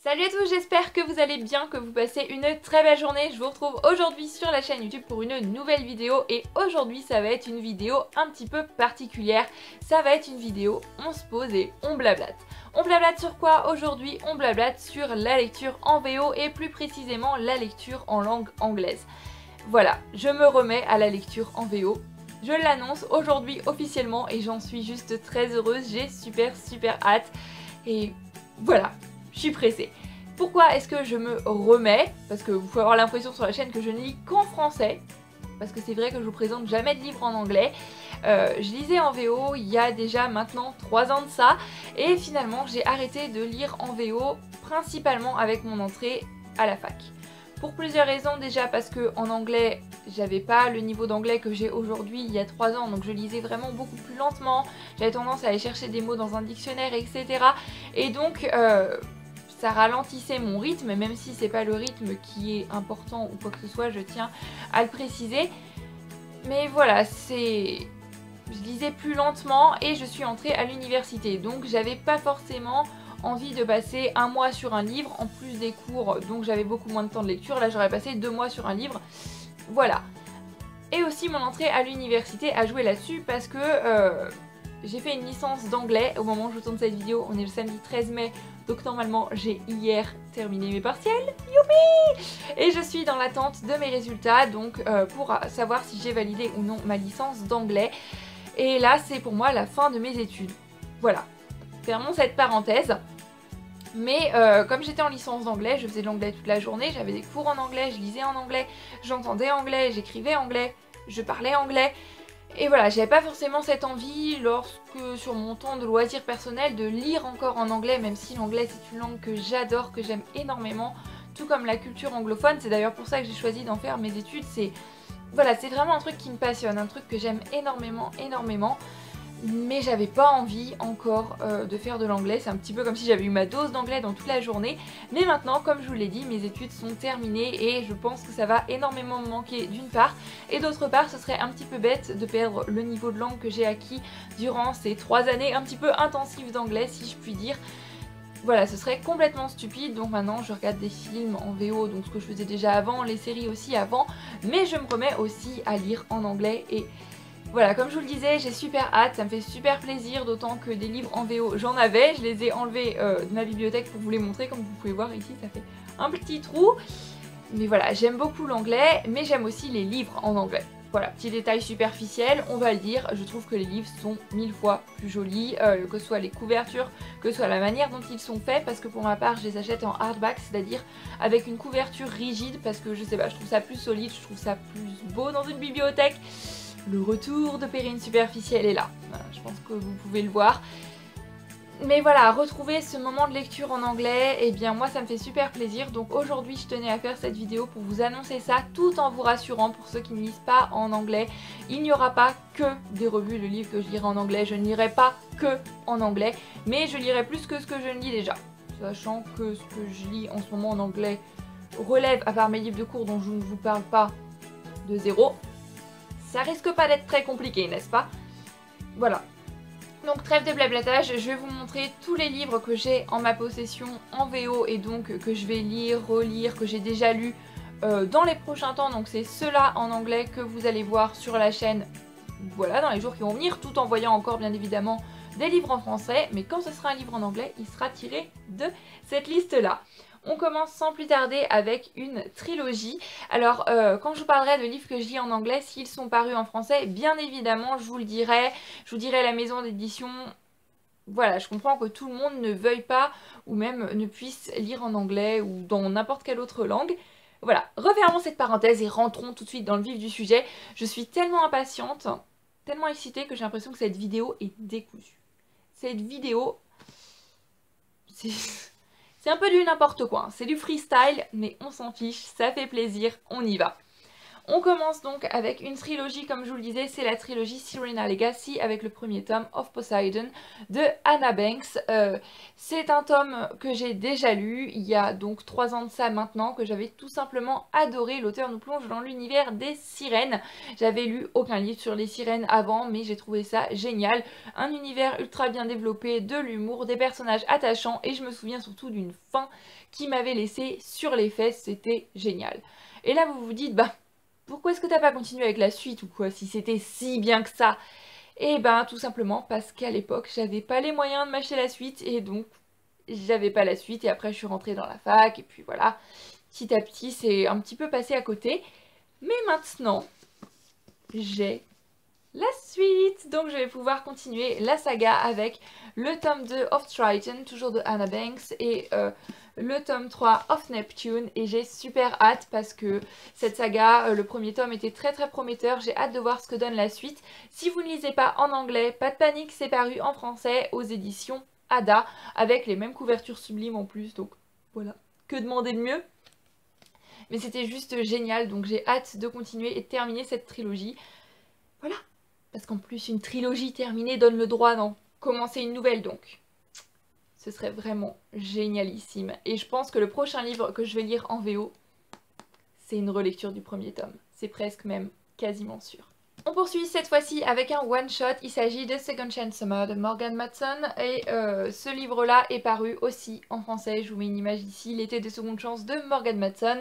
Salut à tous, j'espère que vous allez bien, que vous passez une très belle journée. Je vous retrouve aujourd'hui sur la chaîne YouTube pour une nouvelle vidéo et aujourd'hui ça va être une vidéo un petit peu particulière. Ça va être une vidéo, on se pose et on blablate. On blablate sur quoi aujourd'hui? On blablate sur la lecture en VO et plus précisément la lecture en langue anglaise. Voilà, je me remets à la lecture en VO. Je l'annonce aujourd'hui officiellement et j'en suis juste très heureuse, j'ai super hâte et voilà. Je suis pressée. Pourquoi est-ce que je me remets? Parce que vous pouvez avoir l'impression sur la chaîne que je ne lis qu'en français. Parce que c'est vrai que je vous présente jamais de livres en anglais. Je lisais en VO il y a déjà maintenant 3 ans de ça. Et finalement j'ai arrêté de lire en VO principalement avec mon entrée à la fac. Pour plusieurs raisons, déjà parce que en anglais j'avais pas le niveau d'anglais que j'ai aujourd'hui il y a 3 ans, donc je lisais vraiment beaucoup plus lentement, j'avais tendance à aller chercher des mots dans un dictionnaire, etc. Et donc ça ralentissait mon rythme, même si c'est pas le rythme qui est important ou quoi que ce soit, je tiens à le préciser. Mais voilà, je lisais plus lentement et je suis entrée à l'université, donc j'avais pas forcément envie de passer un mois sur un livre en plus des cours, donc j'avais beaucoup moins de temps de lecture. Là j'aurais passé 2 mois sur un livre, voilà. Et aussi mon entrée à l'université a joué là-dessus parce que j'ai fait une licence d'anglais au moment où je tourne cette vidéo. On est le samedi 13 mai, donc normalement j'ai hier terminé mes partiels, youpi! Et je suis dans l'attente de mes résultats, donc pour savoir si j'ai validé ou non ma licence d'anglais. Et là c'est pour moi la fin de mes études, voilà. Fermons cette parenthèse. Mais comme j'étais en licence d'anglais, je faisais de l'anglais toute la journée, j'avais des cours en anglais, je lisais en anglais, j'entendais anglais, j'écrivais anglais, je parlais anglais. Et voilà, j'avais pas forcément cette envie, lorsque sur mon temps de loisir personnel, de lire encore en anglais, même si l'anglais c'est une langue que j'adore, que j'aime énormément, tout comme la culture anglophone. C'est d'ailleurs pour ça que j'ai choisi d'en faire mes études. Voilà, c'est vraiment un truc qui me passionne, un truc que j'aime énormément. Mais j'avais pas envie encore de faire de l'anglais. C'est un petit peu comme si j'avais eu ma dose d'anglais dans toute la journée. Mais maintenant, comme je vous l'ai dit, mes études sont terminées et je pense que ça va énormément me manquer d'une part. Et d'autre part, ce serait un petit peu bête de perdre le niveau de langue que j'ai acquis durant ces 3 années un petit peu intensives d'anglais, si je puis dire. Voilà, ce serait complètement stupide. Donc maintenant je regarde des films en VO, donc ce que je faisais déjà avant, les séries aussi avant. Mais je me remets aussi à lire en anglais et... voilà, comme je vous le disais, j'ai super hâte, ça me fait super plaisir, d'autant que des livres en VO, j'en avais, je les ai enlevés de ma bibliothèque pour vous les montrer, comme vous pouvez voir ici, ça fait un petit trou. Mais voilà, j'aime beaucoup l'anglais, mais j'aime aussi les livres en anglais. Voilà, petit détail superficiel, on va le dire, je trouve que les livres sont 1000 fois plus jolis, que ce soit les couvertures, que ce soit la manière dont ils sont faits, parce que pour ma part, je les achète en hardback, c'est-à-dire avec une couverture rigide, parce que je sais pas, je trouve ça plus solide, je trouve ça plus beau dans une bibliothèque. Le retour de Perrine superficielle est là, voilà, je pense que vous pouvez le voir. Mais voilà, retrouver ce moment de lecture en anglais, et bien moi ça me fait super plaisir. Donc aujourd'hui je tenais à faire cette vidéo pour vous annoncer ça, tout en vous rassurant pour ceux qui ne lisent pas en anglais. Il n'y aura pas que des revues de livres que je lirai en anglais, je ne lirai pas que en anglais, mais je lirai plus que ce que je ne lis déjà. Sachant que ce que je lis en ce moment en anglais relève, à part mes livres de cours dont je ne vous parle pas, de zéro. Ça risque pas d'être très compliqué, n'est-ce pas? Voilà. Donc trêve de blablatage, je vais vous montrer tous les livres que j'ai en ma possession en VO et donc que je vais lire, relire, que j'ai déjà lu dans les prochains temps. Donc c'est ceux-là en anglais que vous allez voir sur la chaîne, voilà, dans les jours qui vont venir, tout en voyant encore bien évidemment des livres en français. Mais quand ce sera un livre en anglais, il sera tiré de cette liste-là. On commence sans plus tarder avec une trilogie. Alors quand je vous parlerai de livres que je lis en anglais, s'ils sont parus en français, bien évidemment je vous le dirai, je vous dirai la maison d'édition. Voilà, je comprends que tout le monde ne veuille pas ou même ne puisse lire en anglais ou dans n'importe quelle autre langue. Voilà, refermons cette parenthèse et rentrons tout de suite dans le vif du sujet. Je suis tellement impatiente, tellement excitée que j'ai l'impression que cette vidéo est décousue. Cette vidéo, c'est un peu du n'importe quoi, hein. C'est du freestyle, mais on s'en fiche, ça fait plaisir, on y va. On commence donc avec une trilogie, comme je vous le disais, c'est la trilogie Serena Legacy avec le premier tome Of Poseidon de Anna Banks. C'est un tome que j'ai déjà lu il y a donc 3 ans de ça maintenant, que j'avais tout simplement adoré. L'auteur nous plonge dans l'univers des sirènes. J'avais lu aucun livre sur les sirènes avant, mais j'ai trouvé ça génial. Un univers ultra bien développé, de l'humour, des personnages attachants et je me souviens surtout d'une fin qui m'avait laissé sur les fesses, c'était génial. Et là vous vous dites, bah pourquoi est-ce que t'as pas continué avec la suite ou quoi, si c'était si bien que ça? Et ben tout simplement parce qu'à l'époque j'avais pas les moyens de m'acheter la suite et donc j'avais pas la suite et après je suis rentrée dans la fac et puis voilà, petit à petit c'est un petit peu passé à côté. Mais maintenant j'ai la suite, donc je vais pouvoir continuer la saga avec le tome 2 of Triton, toujours de Anna Banks, et le tome 3 of Neptune, et j'ai super hâte parce que cette saga, le premier tome était très prometteur, j'ai hâte de voir ce que donne la suite. Si vous ne lisez pas en anglais, pas de panique, c'est paru en français aux éditions Ada, avec les mêmes couvertures sublimes en plus, donc voilà, que demander de mieux? Mais c'était juste génial, donc j'ai hâte de continuer et de terminer cette trilogie. Voilà. Parce qu'en plus, une trilogie terminée donne le droit d'en commencer une nouvelle, donc ce serait vraiment génialissime. Et je pense que le prochain livre que je vais lire en VO, c'est une relecture du premier tome. C'est presque même quasiment sûr. On poursuit cette fois-ci avec un one-shot, il s'agit de Second Chance Summer de Morgan Matson et ce livre-là est paru aussi en français, je vous mets une image ici, L'été des secondes chances de Morgan Matson.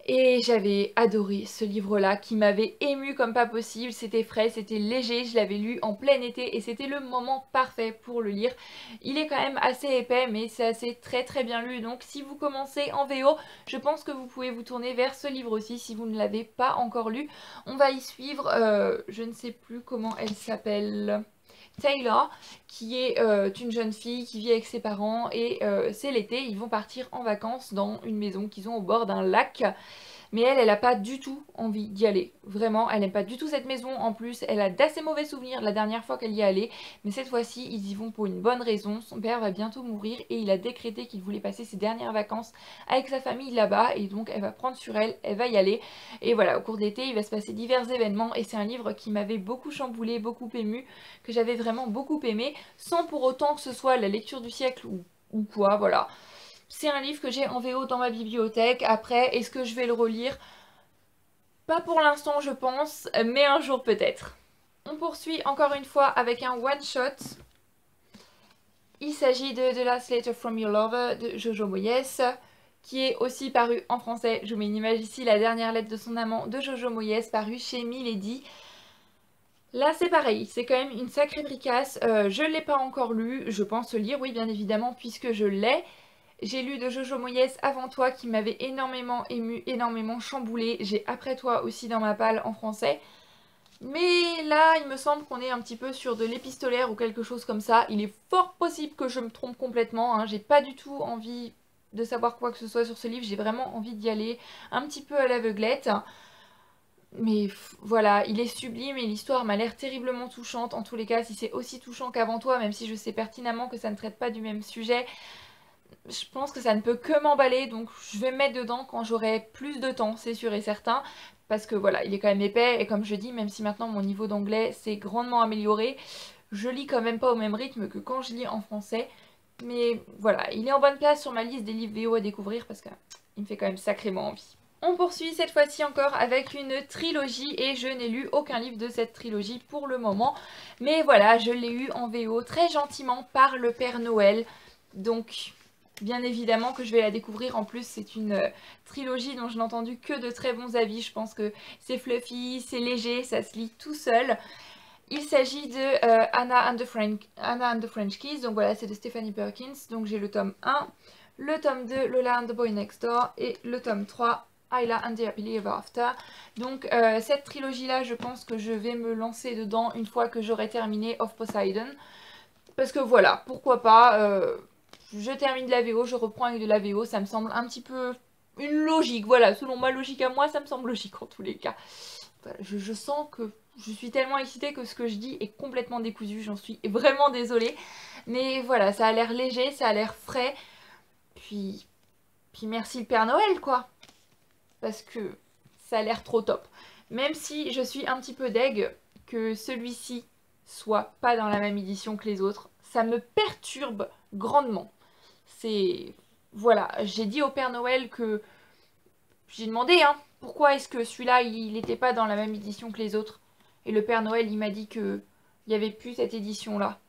Et j'avais adoré ce livre-là qui m'avait émue comme pas possible, c'était frais, c'était léger, je l'avais lu en plein été et c'était le moment parfait pour le lire. Il est quand même assez épais mais c'est assez très bien lu, donc si vous commencez en VO, je pense que vous pouvez vous tourner vers ce livre aussi si vous ne l'avez pas encore lu. On va y suivre, je ne sais plus comment elle s'appelle... Taylor, qui est une jeune fille qui vit avec ses parents et c'est l'été, ils vont partir en vacances dans une maison qu'ils ont au bord d'un lac. Mais elle a pas du tout envie d'y aller. Vraiment, elle n'aime pas du tout cette maison. En plus, elle a d'assez mauvais souvenirs la dernière fois qu'elle y est allée. Mais cette fois-ci, ils y vont pour une bonne raison. Son père va bientôt mourir et il a décrété qu'il voulait passer ses dernières vacances avec sa famille là-bas. Et donc, elle va prendre sur elle, elle va y aller. Et voilà, au cours de l'été, il va se passer divers événements. Et c'est un livre qui m'avait beaucoup chamboulé, beaucoup ému, que j'avais vraiment beaucoup aimé, sans pour autant que ce soit la lecture du siècle ou quoi, voilà. C'est un livre que j'ai en VO dans ma bibliothèque. Après, est-ce que je vais le relire? Pas pour l'instant, je pense, mais un jour peut-être. On poursuit encore une fois avec un one-shot. Il s'agit de The Last Letter from Your Lover de Jojo Moyes, qui est aussi paru en français. Je vous mets une image ici, La dernière lettre de son amant de Jojo Moyes, paru chez Milady. Là c'est pareil, c'est quand même une sacrée bricasse. Je ne l'ai pas encore lu, je pense le lire, oui bien évidemment, puisque je l'ai. J'ai lu de Jojo Moyes Avant toi qui m'avait énormément ému, énormément chamboulé. J'ai Après toi aussi dans ma palle en français. Mais là, il me semble qu'on est un petit peu sur de l'épistolaire ou quelque chose comme ça. Il est fort possible que je me trompe complètement, hein. J'ai pas du tout envie de savoir quoi que ce soit sur ce livre. J'ai vraiment envie d'y aller un petit peu à l'aveuglette. Mais voilà, il est sublime et l'histoire m'a l'air terriblement touchante. En tous les cas, si c'est aussi touchant qu'Avant toi, même si je sais pertinemment que ça ne traite pas du même sujet, je pense que ça ne peut que m'emballer, donc je vais me mettre dedans quand j'aurai plus de temps, c'est sûr et certain, parce que voilà, il est quand même épais, et comme je dis, même si maintenant mon niveau d'anglais s'est grandement amélioré, je lis quand même pas au même rythme que quand je lis en français, mais voilà, il est en bonne place sur ma liste des livres VO à découvrir, parce qu'il me fait quand même sacrément envie. On poursuit cette fois-ci encore avec une trilogie et je n'ai lu aucun livre de cette trilogie pour le moment, mais voilà, je l'ai eu en VO très gentiment par le Père Noël, donc... Bien évidemment que je vais la découvrir, en plus c'est une trilogie dont je n'ai entendu que de très bons avis, je pense que c'est fluffy, c'est léger, ça se lit tout seul. Il s'agit de Anna and the French Kiss, donc voilà c'est de Stephanie Perkins, donc j'ai le tome 1, le tome 2 Lola and the Boy Next Door et le tome 3 Isla and the Happily Ever After. Donc cette trilogie là je pense que je vais me lancer dedans une fois que j'aurai terminé Of Poseidon, parce que voilà, pourquoi pas... je termine de la VO, je reprends avec de la VO, ça me semble un petit peu une logique, voilà, selon ma logique à moi, ça me semble logique en tous les cas. Voilà, je sens que je suis tellement excitée que ce que je dis est complètement décousu, j'en suis vraiment désolée. Mais voilà, ça a l'air léger, ça a l'air frais, puis merci le Père Noël quoi. Parce que ça a l'air trop top. Même si je suis un petit peu deg que celui-ci soit pas dans la même édition que les autres, ça me perturbe grandement. C'est... Voilà, j'ai dit au Père Noël que... J'ai demandé, hein, pourquoi est-ce que celui-là, il n'était pas dans la même édition que les autres. Et le Père Noël, il m'a dit que il n'y avait plus cette édition-là.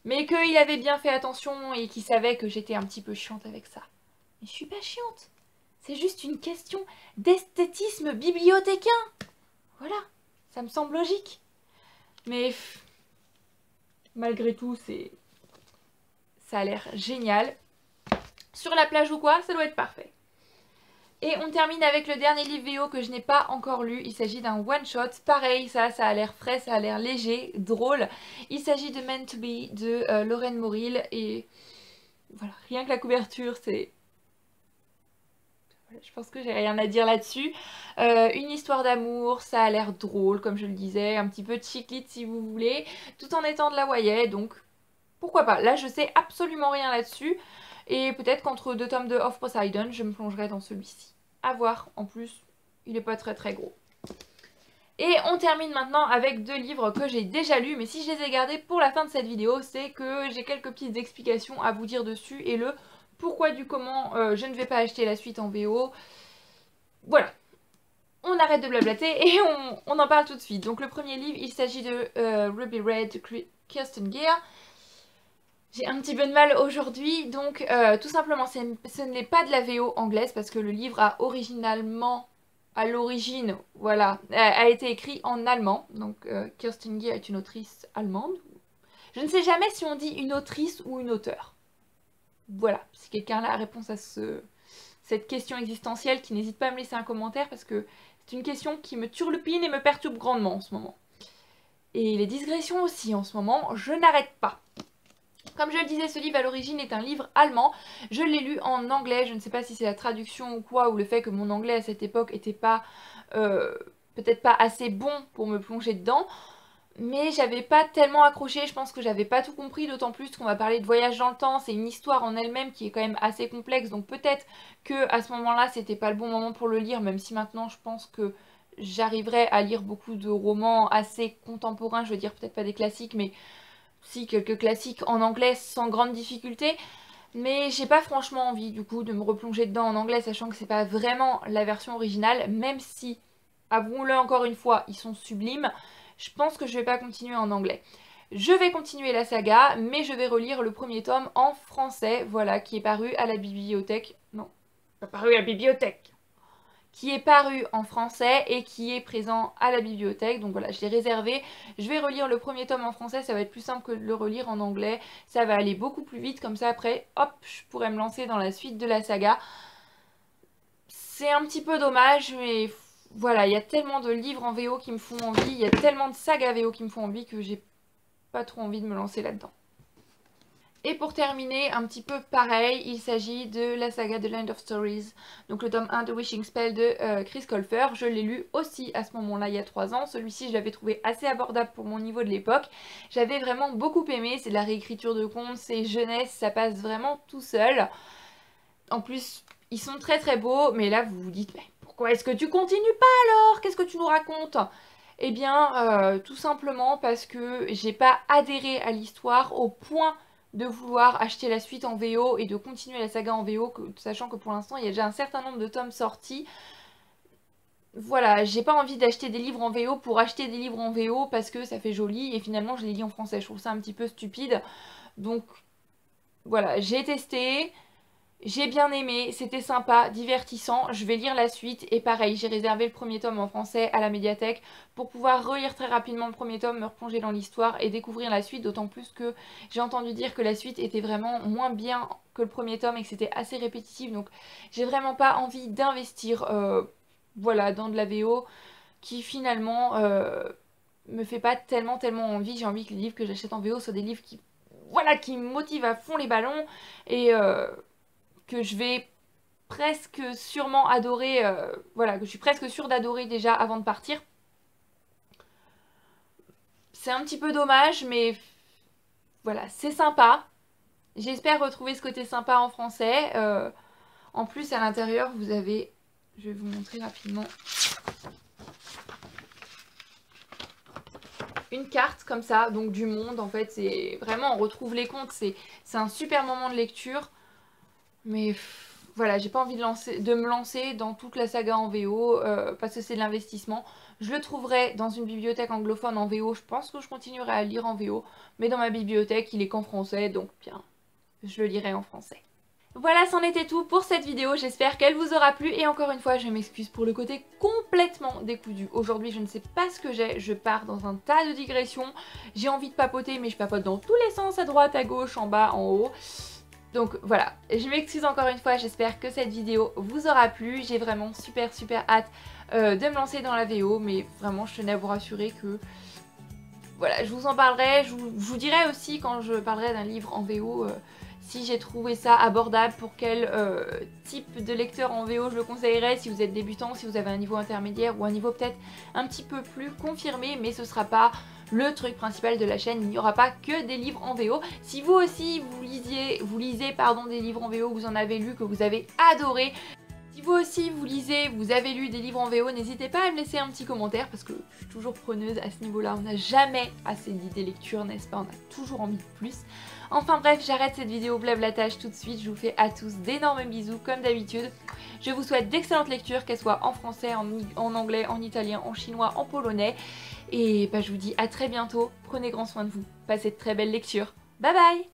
Mais qu'il avait bien fait attention et qu'il savait que j'étais un petit peu chiante avec ça. Mais je suis pas chiante. C'est juste une question d'esthétisme bibliothécain. Voilà, ça me semble logique. Mais malgré tout, ça a l'air génial. Sur la plage ou quoi, ça doit être parfait. Et on termine avec le dernier livre VO que je n'ai pas encore lu. Il s'agit d'un one-shot. Pareil, ça a l'air frais, ça a l'air léger, drôle. Il s'agit de Meant to Be de Lorraine Moril. Et voilà, rien que la couverture, c'est... Je pense que j'ai rien à dire là-dessus. Une histoire d'amour, ça a l'air drôle, comme je le disais. Un petit peu chick lit si vous voulez. Tout en étant de la YA, donc pourquoi pas. Là, je sais absolument rien là-dessus. Et peut-être qu'entre 2 tomes de Of Poseidon, je me plongerai dans celui-ci. À voir, en plus, il n'est pas très très gros. Et on termine maintenant avec 2 livres que j'ai déjà lus, mais si je les ai gardés pour la fin de cette vidéo, c'est que j'ai quelques petites explications à vous dire dessus et le pourquoi du comment je ne vais pas acheter la suite en VO. Voilà. On arrête de blablater et on en parle tout de suite. Donc le premier livre, il s'agit de Ruby Red de Kirsten Gear. J'ai un petit peu de mal aujourd'hui, donc tout simplement ce n'est pas de la VO anglaise parce que le livre a originalement, à l'origine, voilà, a été écrit en allemand. Donc Kirsten Gear est une autrice allemande. Je ne sais jamais si on dit une autrice ou une auteure. Voilà, si quelqu'un a la réponse à cette question existentielle, qui n'hésite pas à me laisser un commentaire parce que c'est une question qui me turlupine et me perturbe grandement en ce moment. Et les digressions aussi en ce moment, je n'arrête pas. Comme je le disais, ce livre à l'origine est un livre allemand. Je l'ai lu en anglais, je ne sais pas si c'est la traduction ou quoi, ou le fait que mon anglais à cette époque était pas peut-être pas assez bon pour me plonger dedans. Mais j'avais pas tellement accroché, je pense que j'avais pas tout compris, d'autant plus qu'on va parler de voyage dans le temps, c'est une histoire en elle-même qui est quand même assez complexe, donc peut-être que à ce moment-là c'était pas le bon moment pour le lire, même si maintenant je pense que j'arriverai à lire beaucoup de romans assez contemporains, je veux dire peut-être pas des classiques, mais si quelques classiques en anglais sans grande difficulté. Mais j'ai pas franchement envie du coup de me replonger dedans en anglais, sachant que c'est pas vraiment la version originale, même si, avouons-le encore une fois, ils sont sublimes. Je pense que je vais pas continuer en anglais. Je vais continuer la saga, mais je vais relire le premier tome en français, voilà, qui est paru à la bibliothèque. Non, pas paru à la bibliothèque. Qui est paru en français et qui est présent à la bibliothèque. Donc voilà, je l'ai réservé. Je vais relire le premier tome en français, ça va être plus simple que de le relire en anglais. Ça va aller beaucoup plus vite, comme ça après, hop, je pourrais me lancer dans la suite de la saga. C'est un petit peu dommage, mais voilà, il y a tellement de livres en VO qui me font envie, il y a tellement de sagas VO qui me font envie que j'ai pas trop envie de me lancer là-dedans. Et pour terminer, un petit peu pareil, il s'agit de la saga The Land of Stories, donc le tome 1 de Wishing Spell de Chris Colfer. Je l'ai lu aussi à ce moment-là, il y a 3 ans. Celui-ci, je l'avais trouvé assez abordable pour mon niveau de l'époque. J'avais vraiment beaucoup aimé, c'est de la réécriture de contes, c'est jeunesse, ça passe vraiment tout seul. En plus, ils sont très très beaux, mais là vous vous dites, mais pourquoi est-ce que tu continues pas alors? Qu'est-ce que tu nous racontes? Eh bien, tout simplement parce que j'ai pas adhéré à l'histoire au point de vouloir acheter la suite en VO et de continuer la saga en VO, sachant que pour l'instant il y a déjà un certain nombre de tomes sortis. Voilà, j'ai pas envie d'acheter des livres en VO pour acheter des livres en VO parce que ça fait joli et finalement je les lis en français. Je trouve ça un petit peu stupide. Donc voilà, j'ai testé. J'ai bien aimé, c'était sympa, divertissant, je vais lire la suite et pareil, j'ai réservé le premier tome en français à la médiathèque pour pouvoir relire très rapidement le premier tome, me replonger dans l'histoire et découvrir la suite, d'autant plus que j'ai entendu dire que la suite était vraiment moins bien que le premier tome et que c'était assez répétitif, donc j'ai vraiment pas envie d'investir voilà, dans de la VO qui finalement me fait pas tellement envie. J'ai envie que les livres que j'achète en VO soient des livres qui, voilà, qui me motivent à fond les ballons et que je vais presque sûrement adorer, voilà, que je suis presque sûre d'adorer déjà avant de partir. C'est un petit peu dommage, mais voilà, c'est sympa. J'espère retrouver ce côté sympa en français. En plus, à l'intérieur, vous avez je vais vous montrer rapidement. Une carte comme ça, donc du monde en fait, c'est vraiment, on retrouve les contes, c'est un super moment de lecture. Mais voilà, j'ai pas envie de me lancer dans toute la saga en VO parce que c'est de l'investissement. Je le trouverai dans une bibliothèque anglophone en VO, je pense que je continuerai à le lire en VO. Mais dans ma bibliothèque, il est qu'en français, donc bien, je le lirai en français. Voilà, c'en était tout pour cette vidéo, j'espère qu'elle vous aura plu et encore une fois je m'excuse pour le côté complètement décousu. Aujourd'hui je ne sais pas ce que j'ai, je pars dans un tas de digressions, j'ai envie de papoter mais je papote dans tous les sens, à droite, à gauche, en bas, en haut. Donc voilà, je m'excuse encore une fois, j'espère que cette vidéo vous aura plu, j'ai vraiment super hâte de me lancer dans la VO, mais vraiment je tenais à vous rassurer que voilà, je vous en parlerai, je vous dirai aussi quand je parlerai d'un livre en VO si j'ai trouvé ça abordable, pour quel type de lecteur en VO je le conseillerais, si vous êtes débutant, si vous avez un niveau intermédiaire ou un niveau peut-être un petit peu plus confirmé, mais ce sera pas le truc principal de la chaîne, il n'y aura pas que des livres en VO. Si vous aussi vous lisez des livres en VO, vous en avez lu, que vous avez adoré, si vous aussi vous lisez, vous avez lu des livres en VO, n'hésitez pas à me laisser un petit commentaire parce que je suis toujours preneuse à ce niveau-là. On n'a jamais assez d'idées lecture, n'est-ce pas? On a toujours envie de plus. Enfin bref, j'arrête cette vidéo blablatage tout de suite. Je vous fais à tous d'énormes bisous comme d'habitude. Je vous souhaite d'excellentes lectures, qu'elles soient en français, en anglais, en italien, en chinois, en polonais. Et je vous dis à très bientôt. Prenez grand soin de vous. Passez de très belles lectures. Bye bye!